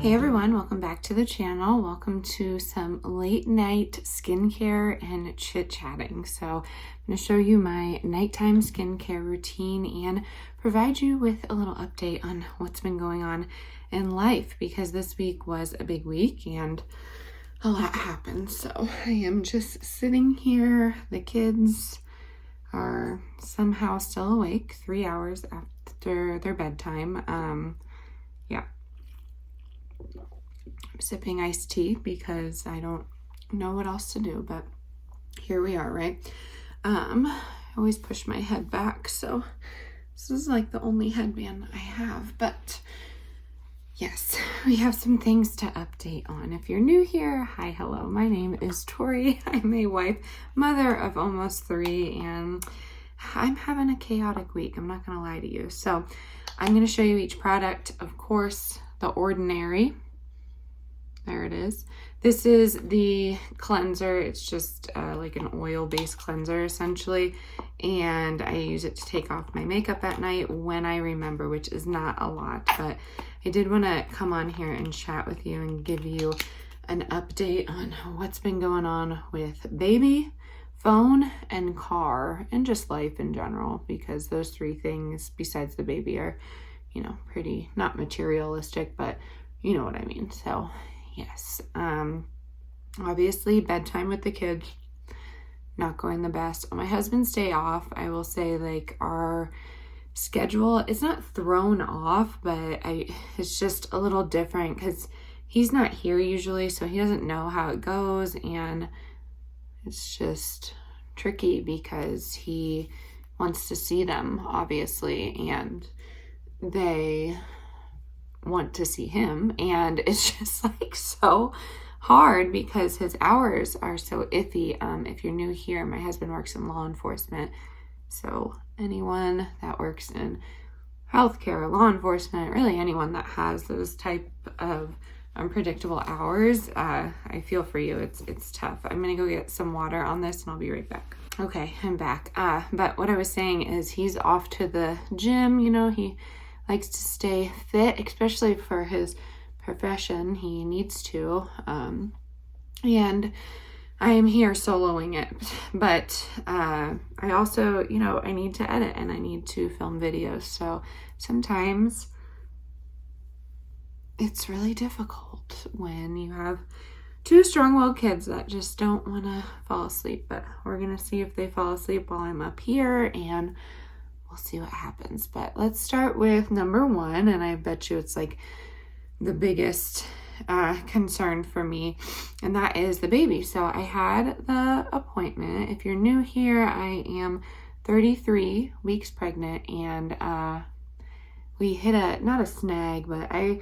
Hey everyone, welcome back to the channel. Welcome to some late night skincare and chit-chatting. So I'm going to show you my nighttime skincare routine and provide you with a little update on what's been going on in life, because this week was a big week and a lot happened. So I am just sitting here. The kids are somehow still awake 3 hours after their bedtime. I'm sipping iced tea because I don't know what else to do, but here we are, right? I always push my head back, so this is like the only headband I have, but yes, we have some things to update on. If you're new here, hi, hello, my name is Tory. I'm a wife, mother of almost 3, and I'm having a chaotic week. I'm not gonna lie to you. So I'm gonna show you each product. Of course, the Ordinary. There it is. This is the cleanser. It's just like an oil-based cleanser essentially, and I use it to take off my makeup at night when I remember, which is not a lot, but I did want to come on here and chat with you and give you an update on what's been going on with baby, phone, and car, and just life in general, because those 3 things besides the baby are, you know, pretty not materialistic, but you know what I mean. So yes, obviously bedtime with the kids, not going the best. On my husband's day off, I will say, like, our schedule is not thrown off, but it's just a little different because he's not here usually, so he doesn't know how it goes, and it's just tricky because he wants to see them, obviously, and they want to see him, and it's just like so hard because his hours are so iffy. If you're new here, my husband works in law enforcement, so anyone that works in healthcare, law enforcement, really anyone that has those type of unpredictable hours, I feel for you. It's tough. I'm gonna go get some water on this and I'll be right back. Okay, I'm back. But what I was saying is he's off to the gym. You know, he likes to stay fit, especially for his profession. He needs to. And I am here soloing it. But I also, you know, I need to edit and I need to film videos. So sometimes it's really difficult when you have 2 strong-willed kids that just don't want to fall asleep. But we're going to see if they fall asleep while I'm up here, and we'll see what happens. But let's start with number 1, and I bet you it's like the biggest concern for me, and that is the baby. So I had the appointment. If you're new here, I am 33 weeks pregnant, and we hit not a snag, but I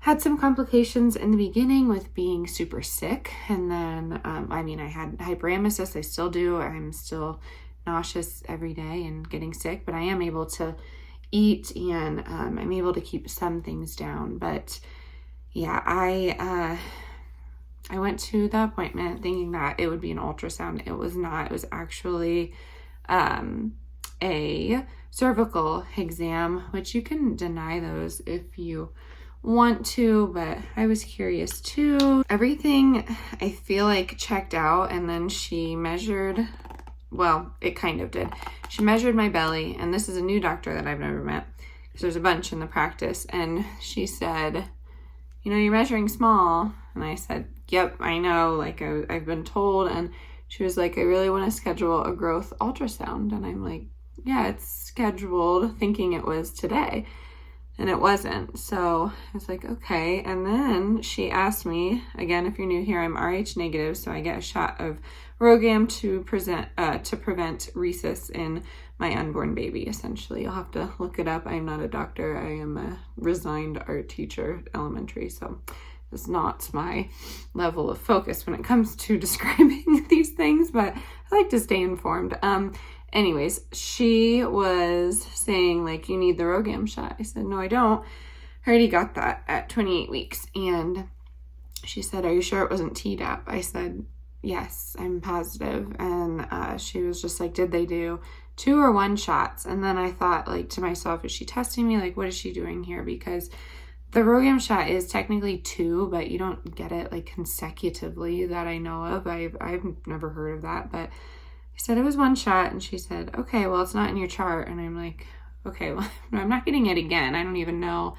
had some complications in the beginning with being super sick, and then I had hyperemesis. I still do. I'm still nauseous every day and getting sick, but I am able to eat, and I'm able to keep some things down. But yeah, I went to the appointment thinking that it would be an ultrasound. It was not. It was actually a cervical exam, which you can deny those if you want to, but I was curious too. Everything I feel like checked out, and then she measured, well, it kind of did. She measured my belly, and this is a new doctor that I've never met because there's a bunch in the practice, and she said, you know, you're measuring small. And I said, yep, I know, like I've been told. And she was like, I really want to schedule a growth ultrasound. And I'm like, yeah, it's scheduled, thinking it was today, and it wasn't. So I was like, okay. And then she asked me, again, if you're new here, I'm Rh negative, so I get a shot of Grwm to prevent rhesus in my unborn baby, essentially. You'll have to look it up. I'm not a doctor. I am a resigned art teacher at elementary, so it's not my level of focus when it comes to describing these things, but I like to stay informed. Anyways, she was saying, like, you need the Grwm shot. I said, no, I don't. I already got that at 28 weeks. And she said, are you sure it wasn't Tdap? I said, yes, I'm positive. And she was just like, did they do 2 or 1 shots? And then I thought, like, to myself, is she testing me? Like, what is she doing here? Because The Grwm shot is technically 2, but you don't get it like consecutively that I know of. I've never heard of that, but I said it was 1 shot, and she said, okay, well, it's not in your chart. And I'm like, okay, well, I'm not getting it again. I don't even know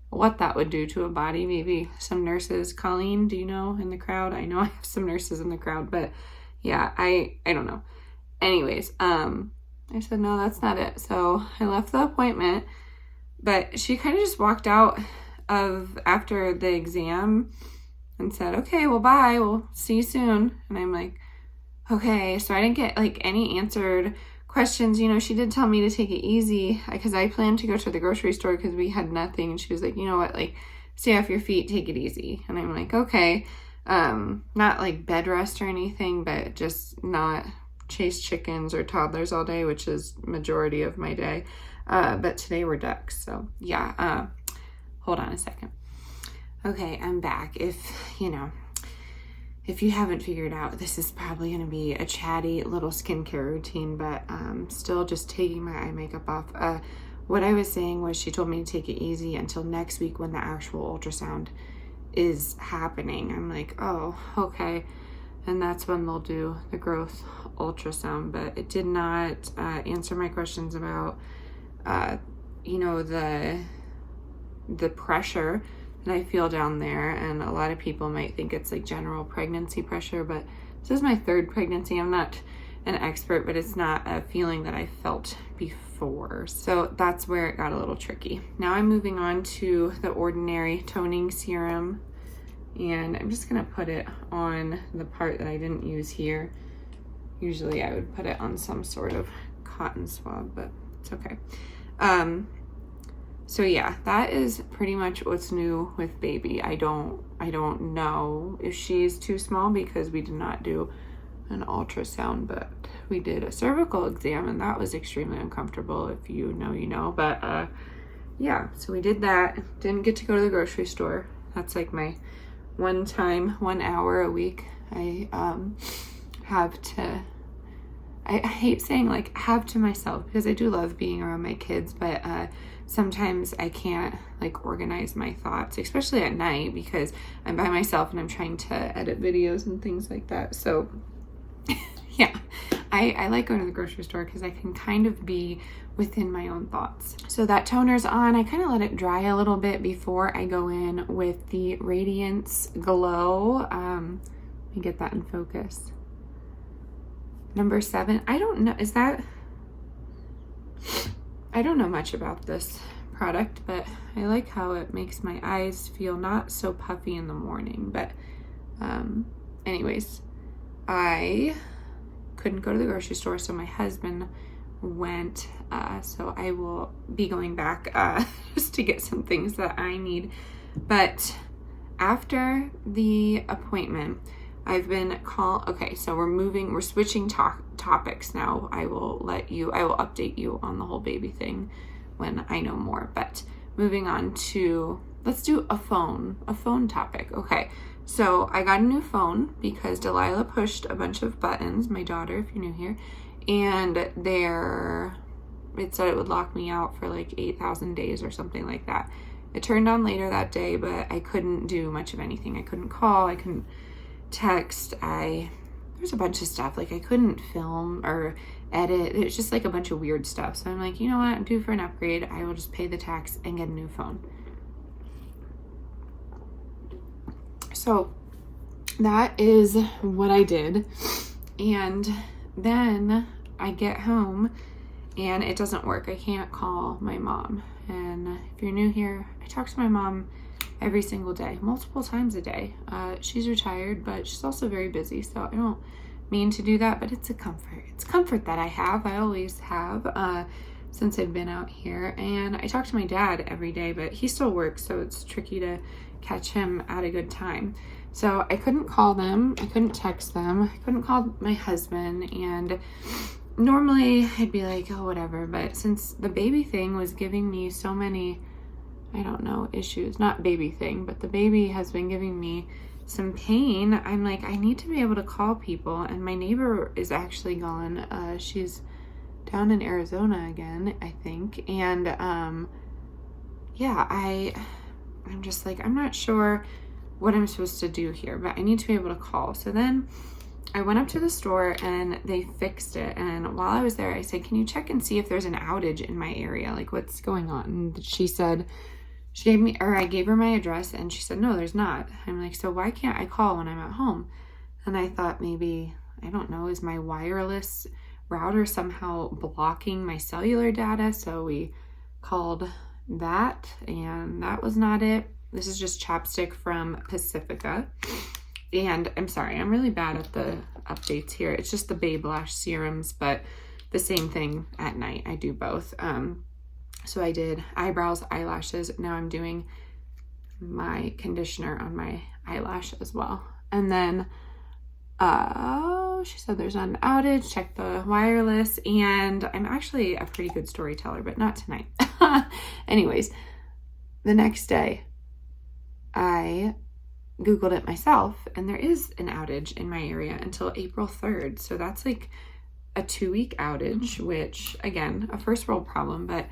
what that would do to a body. Maybe some nurses. Colleen, do you know, in the crowd? I know I have some nurses in the crowd, but yeah, I don't know. Anyways, I said, no, that's not it. So I left the appointment, but she kind of just walked out of after the exam and said, okay, well, bye. We'll see you soon. And I'm like, okay. So I didn't get like any answered questions. You know, she did tell me to take it easy because I planned to go to the grocery store because we had nothing. And she was like, you know what, like, stay off your feet, take it easy. And I'm like, okay. Not like bed rest or anything, but just not chase chickens or toddlers all day, which is majority of my day. But today we're ducks. So yeah, hold on a second. Okay, I'm back. If you haven't figured out, this is probably going to be a chatty little skincare routine, but still just taking my eye makeup off. What I was saying was she told me to take it easy until next week when the actual ultrasound is happening. I'm like, oh, okay. And that's when they'll do the growth ultrasound, but it did not answer my questions about, the pressure that I feel down there. And a lot of people might think it's like general pregnancy pressure, but this is my 3rd pregnancy. I'm not an expert, but it's not a feeling that I felt before. So that's where it got a little tricky. Now I'm moving on to the Ordinary toning serum, and I'm just gonna put it on the part that I didn't use here. Usually I would put it on some sort of cotton swab, but it's okay. So yeah, that is pretty much what's new with baby. I don't know if she's too small because we did not do an ultrasound, but we did a cervical exam, and that was extremely uncomfortable. If you know, you know. But yeah, so we did that. Didn't get to go to the grocery store. That's like my 1 hour a week. I have to. I hate saying like have to myself because I do love being around my kids, but sometimes I can't like organize my thoughts, especially at night because I'm by myself and I'm trying to edit videos and things like that. So yeah, I like going to the grocery store because I can kind of be within my own thoughts. So that toner's on. I kind of let it dry a little bit before I go in with the Radiance Glow. Let me get that in focus. Number 7. I don't know. I don't know much about this product, but I like how it makes my eyes feel not so puffy in the morning. But anyways, I couldn't go to the grocery store, so my husband went. So I will be going back just to get some things that I need. But after the appointment, I've been okay, so we're switching topics now. I will update you on the whole baby thing when I know more, but moving on to, let's do a phone topic. Okay, so I got a new phone because Delilah pushed a bunch of buttons, my daughter, if you're new here, and it said it would lock me out for like 8,000 days or something like that. It turned on later that day, but I couldn't do much of anything. I couldn't call, I couldn't text, there's a bunch of stuff, like I couldn't film or edit. It was just like a bunch of weird stuff. So I'm like, you know what, I'm due for an upgrade. I will just pay the tax and get a new phone. So that is what I did. And then I get home and it doesn't work. I can't call my mom. And if you're new here, I talk to my mom every single day, multiple times a day. She's retired, but she's also very busy, so I don't mean to do that, but it's a comfort. It's comfort that I have. I always have since I've been out here. And I talk to my dad every day, but he still works, so it's tricky to catch him at a good time. So I couldn't call them, I couldn't text them, I couldn't call my husband, and normally I'd be like, oh, whatever, but since the baby thing was giving me so many, I don't know, issues, not baby thing, but the baby has been giving me some pain, I'm like, I need to be able to call people. And my neighbor is actually gone. She's down in Arizona again, I think. And yeah, I'm just like, I'm not sure what I'm supposed to do here, but I need to be able to call. So then I went up to the store and they fixed it. And while I was there, I said, can you check and see if there's an outage in my area? Like, what's going on? And she said, I gave her my address and she said, no, there's not. I'm like, so why can't I call when I'm at home? And I thought maybe, I don't know, is my wireless router somehow blocking my cellular data? So we called that and that was not it. This is just chapstick from Pacifica. And I'm sorry, I'm really bad at the updates here. It's just the Babe Lash serums, but the same thing at night. I do both. So I did eyebrows, eyelashes. Now I'm doing my conditioner on my eyelash as well. And then, she said there's not an outage. Check the wireless. And I'm actually a pretty good storyteller, but not tonight. Anyways, the next day, I Googled it myself, and there is an outage in my area until April 3rd. So that's like a 2-week outage, which again, a first world problem, but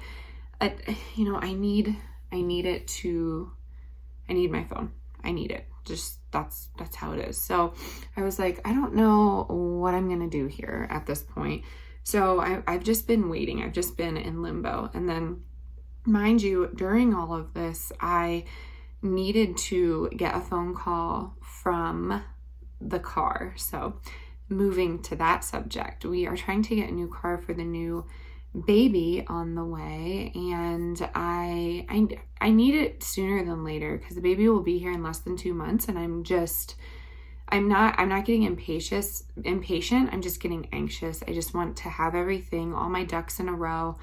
I need my phone. I need it. Just that's how it is. So I was like, I don't know what I'm going to do here at this point. So I've just been waiting. I've just been in limbo. And then mind you, during all of this, I needed to get a phone call from the car. So moving to that subject, we are trying to get a new car for the new baby on the way, and I need it sooner than later because the baby will be here in less than 2 months, and I'm not getting impatient. I'm just getting anxious. I just want to have everything, all my ducks in a row,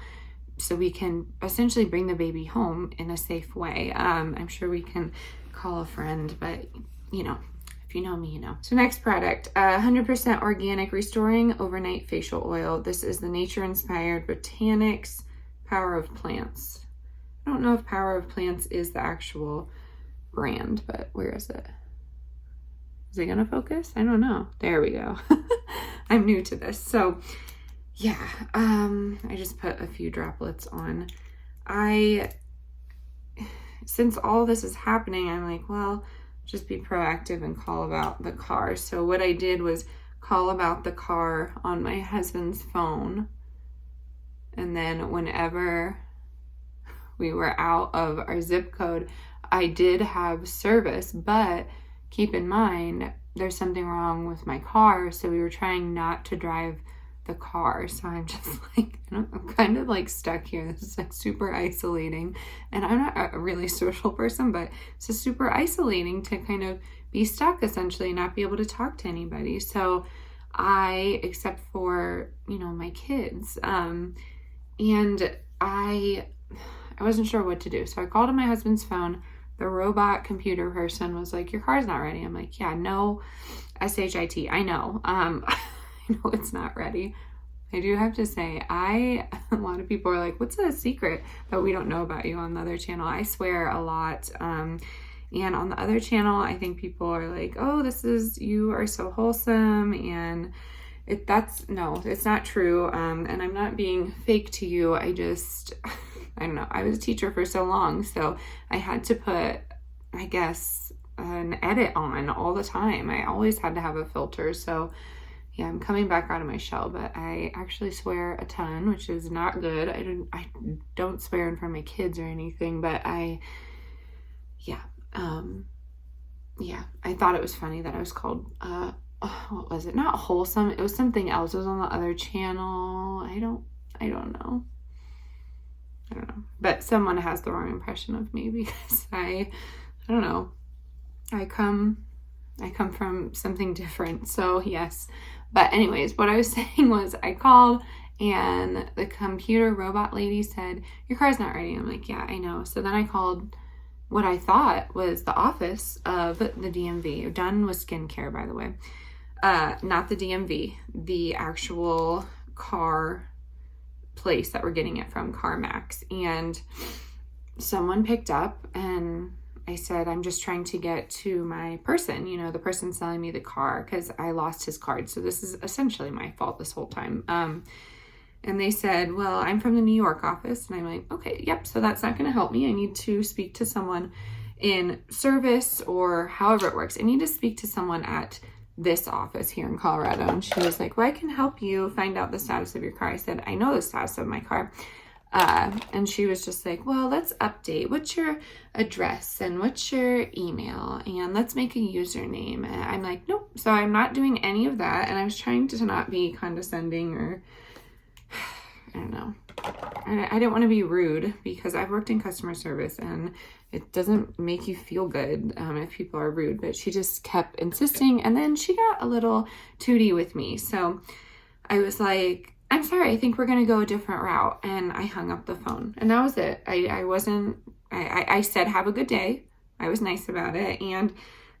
so we can essentially bring the baby home in a safe way. I'm sure we can call a friend, but if you know me, you know. So next product, 100% organic restoring overnight facial oil. This is the nature-inspired Botanics Power of Plants. I don't know if Power of Plants is the actual brand, but where is it? Is it gonna focus? I don't know. There we go. I'm new to this. So yeah, I just put a few droplets on. Since all this is happening, I'm like, well, just be proactive and call about the car. So what I did was call about the car on my husband's phone. And then whenever we were out of our zip code, I did have service, but keep in mind, there's something wrong with my car. So we were trying not to drive the car. So I'm just like, I'm kind of like stuck here. This is like super isolating, and I'm not a really social person, but it's just super isolating to kind of be stuck essentially, not be able to talk to anybody. So except for, my kids, and I wasn't sure what to do. So I called on my husband's phone. The robot computer person was like, your car's not ready. I'm like, yeah, no, SHIT. I know. No, it's not ready. I do have to say, a lot of people are like, what's the secret that we don't know about you on the other channel? I swear a lot. And on the other channel, I think people are like, oh, you are so wholesome. And it's not true. And I'm not being fake to you. I don't know. I was a teacher for so long, so I had to put, I guess, an edit on all the time. I always had to have a filter. So yeah, I'm coming back out of my shell, but I actually swear a ton, which is not good. I don't swear in front of my kids or anything, but I thought it was funny that I was called, what was it? Not wholesome. It was something else. It was on the other channel. I don't know. But someone has the wrong impression of me because I don't know. I come from something different. So yes. But anyways, what I was saying was I called and the computer robot lady said, your car's not ready. I'm like, yeah, I know. So then I called what I thought was the office of the DMV. Done with skincare, by the way. Not the DMV, the actual car place that we're getting it from, CarMax. And someone picked up and I said, I'm just trying to get to my person, the person selling me the car, because I lost his card. So this is essentially my fault this whole time. And they said, well, I'm from the New York office. And I'm like, okay, yep. So that's not going to help me. I need to speak to someone in service or however it works, I need to speak to someone at this office here in Colorado. And she was like, well, I can help you find out the status of your car. I said, I know the status of my car. And she was just like, well, let's update. What's your address and what's your email? And let's make a username. And I'm like, nope. So I'm not doing any of that. And I was trying to not be condescending or, I don't know. I didn't want to be rude because I've worked in customer service and it doesn't make you feel good if people are rude. But she just kept insisting. And then she got a little tooty with me. So I was like, I'm sorry, I think we're going to go a different route. And I hung up the phone. And that was it. I said, have a good day. I was nice about it. And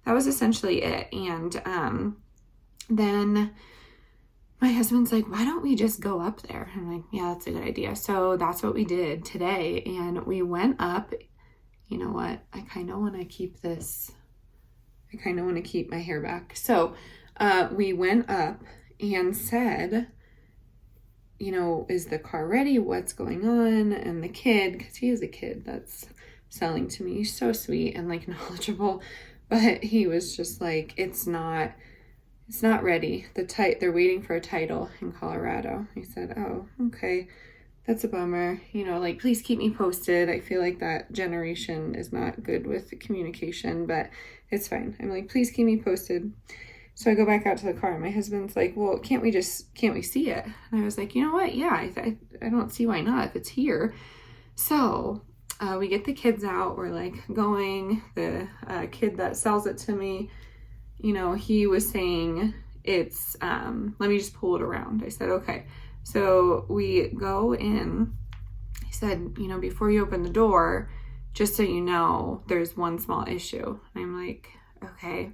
that was essentially it. And then my husband's like, why don't we just go up there? I'm like, yeah, that's a good idea. So that's what we did today. And we went up. You know what? I kind of want to keep this. I kind of want to keep my hair back. So we went up and said, you know, is the car ready? What's going on? And the kid, because he is a kid that's selling to me, he's so sweet and like knowledgeable, but he was just like, it's not ready. They're waiting for a title in Colorado. He said, oh, okay, that's a bummer. You know, like, please keep me posted. I feel like that generation is not good with communication, but it's fine. I'm like, please keep me posted. So I go back out to the car and my husband's like, well, can't we see it? And I was like, you know what? Yeah, I don't see why not if it's here. So we get the kids out. We're like going. The kid that sells it to me, you know, he was saying it's, let me just pull it around. I said, okay. So we go in. He said, you know, before you open the door, just so you know, there's one small issue. And I'm like, okay.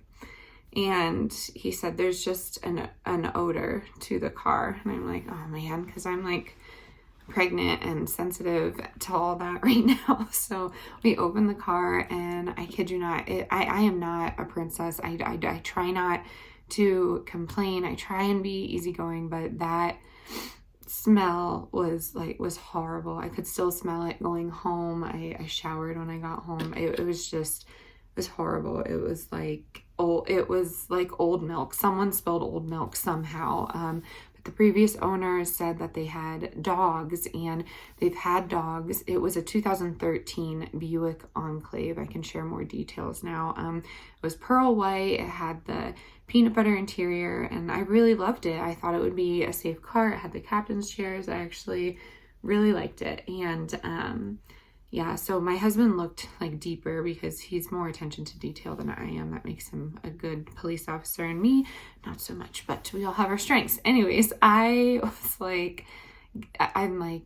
And he said, there's just an odor to the car. And I'm like, oh man, because I'm like pregnant and sensitive to all that right now. So we open the car and I kid you not, I am not a princess. I try not to complain. I try and be easygoing, but that smell was horrible. I could still smell it going home. I showered when I got home. It was horrible. It was like old milk. Someone spilled old milk somehow. But the previous owners said that they had dogs, and they've had dogs. It was a 2013 Buick Enclave. I can share more details now. It was pearl white. It had the peanut butter interior, and I really loved it. I thought it would be a safe car. It had the captain's chairs. I actually really liked it. And yeah, so my husband looked like deeper because he's more attention to detail than I am. That makes him a good police officer, and me, not so much, but we all have our strengths. Anyways, I was like, I'm like,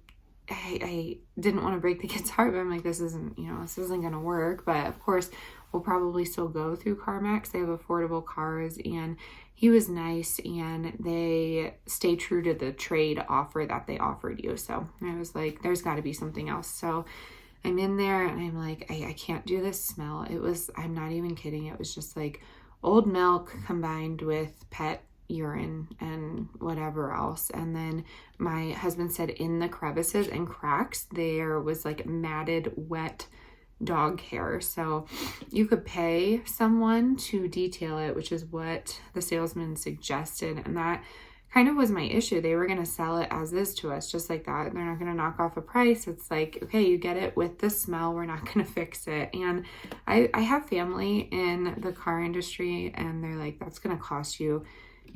I didn't want to break the kid's heart, but I'm like, this isn't going to work. But of course, we'll probably still go through CarMax. They have affordable cars, and he was nice, and they stay true to the trade offer that they offered you. So I was like, there's got to be something else. So I'm in there and I'm like, I can't do this smell. I'm not even kidding. It was just like old milk combined with pet urine and whatever else. And then my husband said in the crevices and cracks, there was like matted, wet dog hair. So you could pay someone to detail it, which is what the salesman suggested. And that kind of was my issue. They were going to sell it as is to us, just like that. They're not going to knock off a price. It's like, okay, you get it with the smell. We're not going to fix it. And I have family in the car industry, and they're like, that's going to cost you,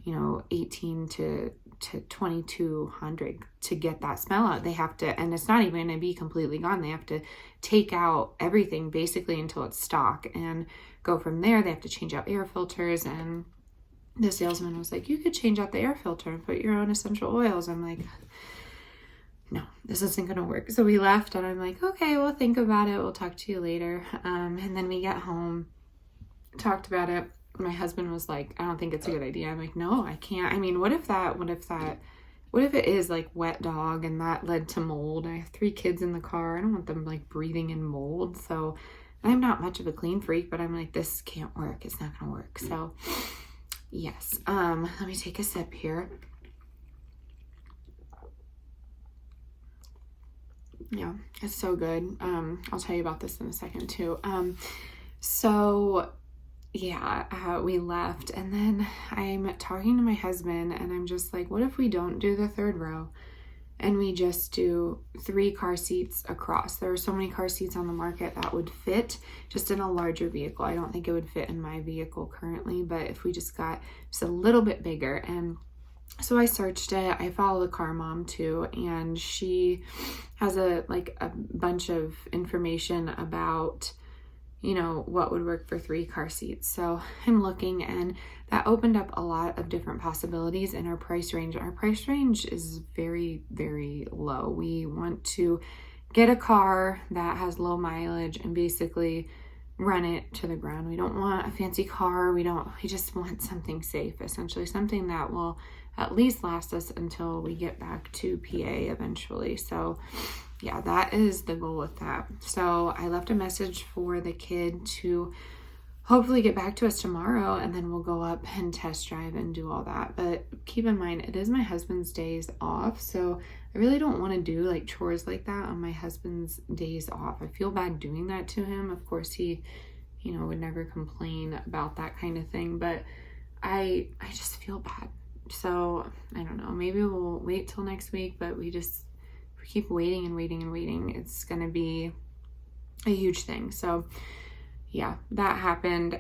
$1,800 to $2,200 to get that smell out. They have to, and it's not even going to be completely gone. They have to take out everything basically until it's stock and go from there. They have to change out air filters, and the salesman was like, you could change out the air filter and put your own essential oils. I'm like, no, this isn't going to work. So we left, and I'm like, okay, we'll think about it. We'll talk to you later. And then we get home, talked about it. My husband was like, I don't think it's a good idea. I'm like, no, I can't. I mean, what if it is like wet dog and that led to mold? I have 3 kids in the car. I don't want them like breathing in mold. So I'm not much of a clean freak, but I'm like, this can't work. It's not going to work. So yes. Let me take a sip here. Yeah, it's so good. I'll tell you about this in a second too. So yeah, we left, and then I'm talking to my husband, and I'm just like, what if we don't do the third row and we just do 3 car seats across? There are so many car seats on the market that would fit just in a larger vehicle. I don't think it would fit in my vehicle currently, but if we just got just a little bit bigger. And so I searched it. I follow the car mom too, and she has a bunch of information about what would work for 3 car seats. So I'm looking, and that opened up a lot of different possibilities in our price range. Our price range is very, very low. We want to get a car that has low mileage and basically run it to the ground. We don't want a fancy car. We just want something safe, essentially, something that will at least last us until we get back to PA eventually. So yeah, that is the goal with that. So I left a message for the kid to hopefully get back to us tomorrow, and then we'll go up and test drive and do all that. But keep in mind, it is my husband's days off, so I really don't want to do like chores like that on my husband's days off. I feel bad doing that to him. Of course, he, would never complain about that kind of thing, but I just feel bad. So I don't know, maybe we'll wait till next week, but we keep waiting and waiting and waiting, it's gonna be a huge thing. So yeah, that happened.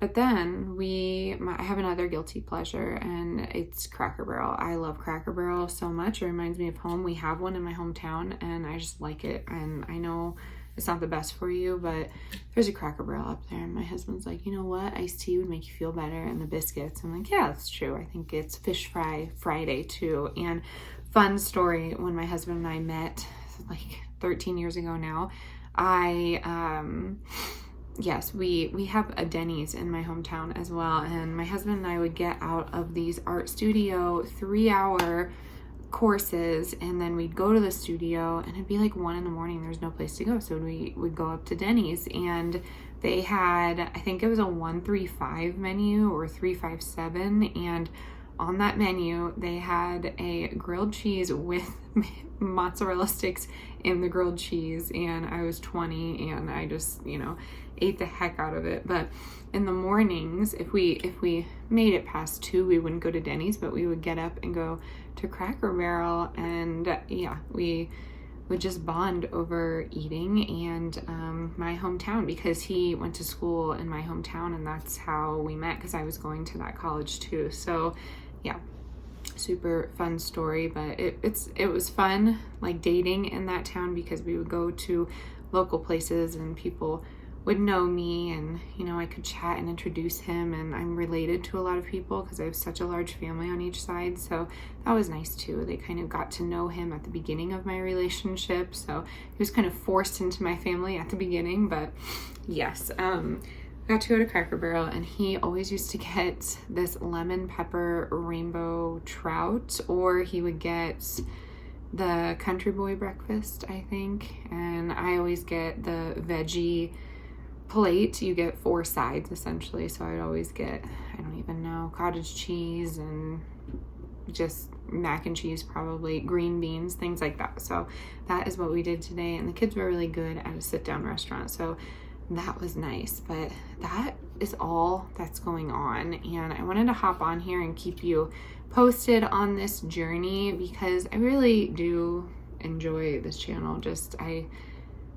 But then I have another guilty pleasure, and it's Cracker Barrel. I love Cracker Barrel so much. It reminds me of home. We have one in my hometown, and I just like it. And I know it's not the best for you, but there's a Cracker Barrel up there. And my husband's like, you know what? Iced tea would make you feel better, and the biscuits. I'm like, yeah, that's true. I think it's Fish Fry Friday too. And fun story, when my husband and I met like 13 years ago now, yes, we have a Denny's in my hometown as well, and my husband and I would get out of these art studio 3-hour courses, and then we'd go to the studio, and it'd be like 1 a.m. There's no place to go, so we would go up to Denny's, and they had, I think it was a 135 menu or 357, and on that menu, they had a grilled cheese with mozzarella sticks in the grilled cheese, and I was 20, and I just, ate the heck out of it. But in the mornings, if we made it past 2, we wouldn't go to Denny's, but we would get up and go to Cracker Barrel, and yeah, we would just bond over eating and my hometown, because he went to school in my hometown, and that's how we met, because I was going to that college too. So yeah, super fun story. But it was fun, like, dating in that town, because we would go to local places and people would know me, and I could chat and introduce him, and I'm related to a lot of people because I have such a large family on each side, so that was nice too. They kind of got to know him at the beginning of my relationship, so he was kind of forced into my family at the beginning. But yes, got to go to Cracker Barrel, and he always used to get this lemon pepper rainbow trout, or he would get the country boy breakfast, I think, and I always get the veggie plate. You get 4 sides essentially, so I'd always get, I don't even know, cottage cheese and just mac and cheese, probably green beans, things like that. So that is what we did today, and the kids were really good at a sit-down restaurant, so that was nice. But that is all that's going on, and I wanted to hop on here and keep you posted on this journey, because I really do enjoy this channel. Just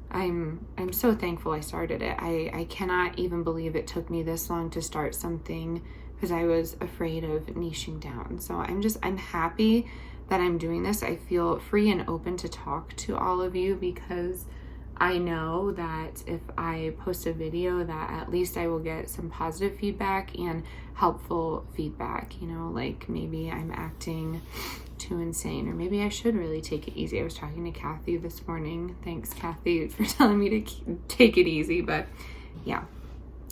I'm so thankful I started it. I cannot even believe it took me this long to start something, because I was afraid of niching down. So I'm happy that I'm doing this. I feel free and open to talk to all of you, because I know that if I post a video, that at least I will get some positive feedback and helpful feedback, like maybe I'm acting too insane, or maybe I should really take it easy. I was talking to Kathy this morning. Thanks, Kathy, for telling me to take it easy. But yeah,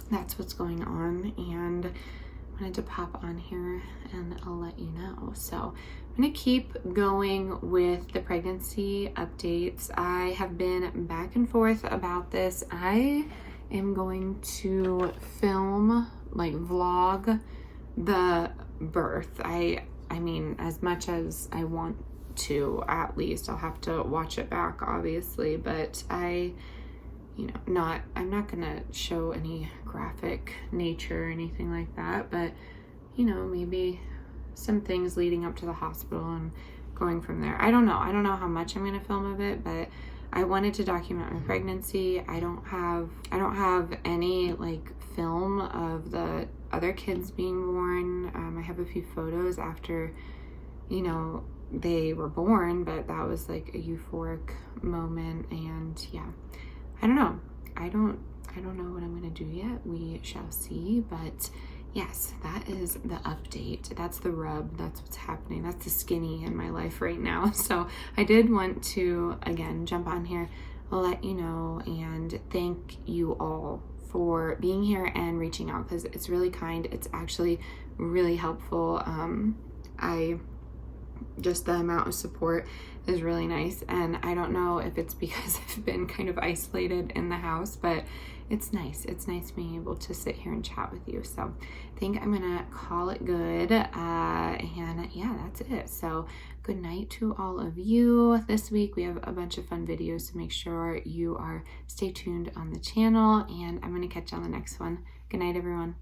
that's what's going on, and I wanted to pop on here and I'll let you know. So I'm going to keep going with the pregnancy updates. I have been back and forth about this. I am going to film, vlog the birth. I mean, as much as I want to, at least I'll have to watch it back, obviously, but I you know, I'm not gonna show any graphic nature or anything like that, but you know, maybe some things leading up to the hospital and going from there. I don't know how much I'm gonna film of it, but I wanted to document my pregnancy. I don't have any like film of the other kids being born. I have a few photos after, you know, they were born, but that was like a euphoric moment. And yeah, I don't know. I don't know what I'm gonna do yet. We shall see. But yes, that is the update. That's the rub. That's what's happening. That's the skinny in my life right now. So I did want to, again, jump on here, let you know, and thank you all for being here and reaching out, because it's really kind. It's actually really helpful. Just the amount of support is really nice. And I don't know if it's because I've been kind of isolated in the house, but it's nice. It's nice being able to sit here and chat with you. So I think I'm gonna call it good. And yeah, that's it. So good night to all of you. This week we have a bunch of fun videos, so make sure you are stay tuned on the channel, and I'm gonna catch you on the next one. Good night, everyone.